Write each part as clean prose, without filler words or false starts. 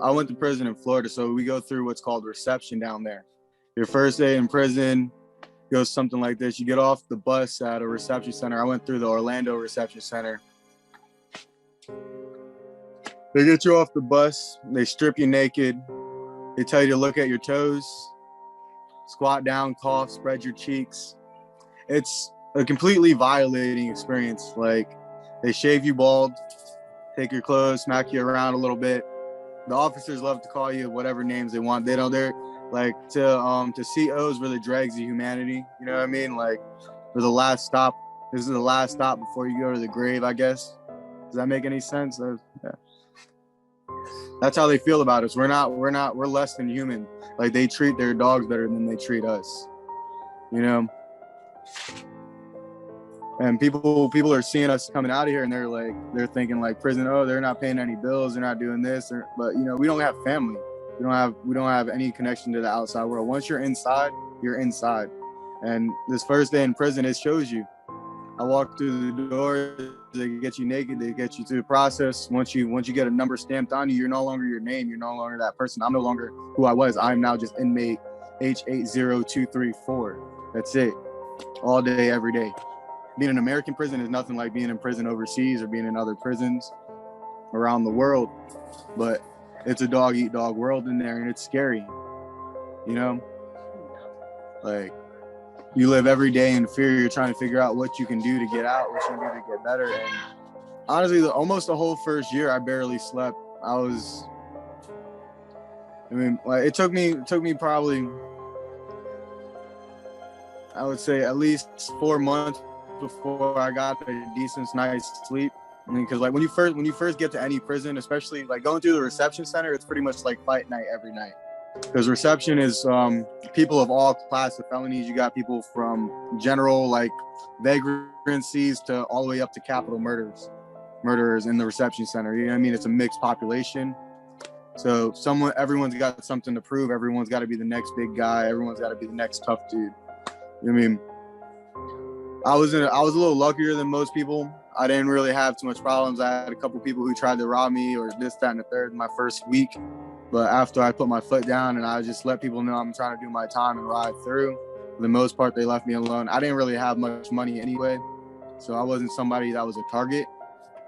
I went to prison in Florida, so we go through what's called reception down there. Your first day in prison goes something like this. You get off the bus at a reception center. I went through the Orlando reception center. They get you off the bus. They strip you naked. They tell you to look at your toes, squat down, cough, spread your cheeks. It's a completely violating experience. Like, they shave you bald, take your clothes, smack you around a little bit. The officers love to call you whatever names they want. They don't. They're like to COs were the dregs of humanity. You know what I mean? Like, for the last stop. This is the last stop before you go to the grave, I guess. Does that make any sense? Yeah. That's how they feel about us. We're less than human. Like, they treat their dogs better than they treat us. You know? And people are seeing us coming out of here, and they're thinking like prison. Oh, they're not paying any bills. They're not doing this. But we don't have family. We don't have any connection to the outside world. Once you're inside, you're inside. And this first day in prison, it shows you. I walked through the door. They get you naked. They get you through the process. Once you get a number stamped on you, you're no longer your name. You're no longer that person. I'm no longer who I was. I'm now just inmate H80234. That's it. All day, every day. Being in American prison is nothing like being in prison overseas or being in other prisons around the world. But it's a dog-eat-dog world in there, and it's scary. You know? Like, you live every day in fear. You're trying to figure out what you can do to get out, what you can do to get better. And honestly, almost the whole first year, I barely slept. It took me probably, I would say, at least 4 months before I got a decent night's sleep. I mean, because like when you first get to any prison, especially like going through the reception center, it's pretty much like fight night every night. Because reception is people of all classes of felonies. You got people from general like vagrancies to all the way up to capital murderers in the reception center. You know what I mean? It's a mixed population. So everyone's got something to prove. Everyone's got to be the next big guy. Everyone's got to be the next tough dude. You know what I mean? I was a little luckier than most people. I didn't really have too much problems. I had a couple people who tried to rob me or this, that, and the third in my first week. But after I put my foot down and I just let people know I'm trying to do my time and ride through, for the most part, they left me alone. I didn't really have much money anyway, so I wasn't somebody that was a target.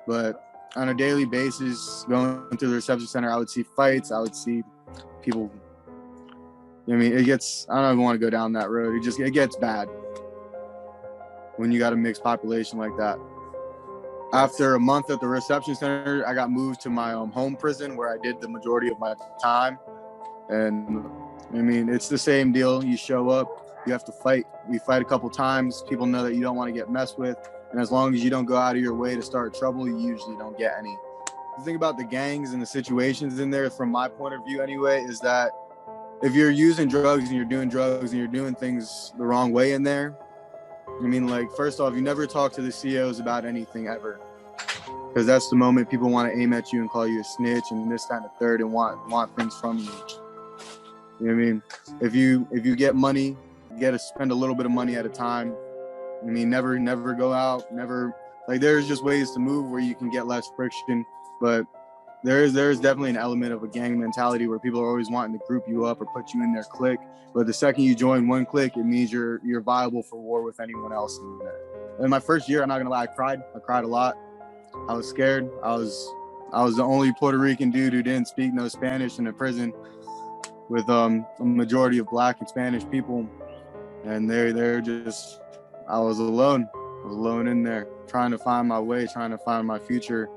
But on a daily basis, going through the reception center, I would see fights. I would see people. I mean, I don't even want to go down that road. It gets bad when you got a mixed population like that. After a month at the reception center, I got moved to my home prison where I did the majority of my time. And I mean, it's the same deal. You show up, you have to fight. We fight a couple times. People know that you don't want to get messed with. And as long as you don't go out of your way to start trouble, you usually don't get any. The thing about the gangs and the situations in there, from my point of view anyway, is that if you're using drugs and you're doing drugs and you're doing things the wrong way in there, I mean, like, first off, you never talk to the COs about anything ever, because that's the moment people want to aim at you and call you a snitch and this, that, and the third, and want things from you. You know what I mean? If you get money, you got to spend a little bit of money at a time. I mean, never go out, never, like, there's just ways to move where you can get less friction, but there's definitely an element of a gang mentality where people are always wanting to group you up or put you in their clique. But the second you join one clique, it means you're viable for war with anyone else in there. In my first year, I'm not gonna lie, I cried a lot. I was scared. I was the only Puerto Rican dude who didn't speak no Spanish in the prison, with a majority of Black and Spanish people, and they're just, I was alone in there, trying to find my way, trying to find my future.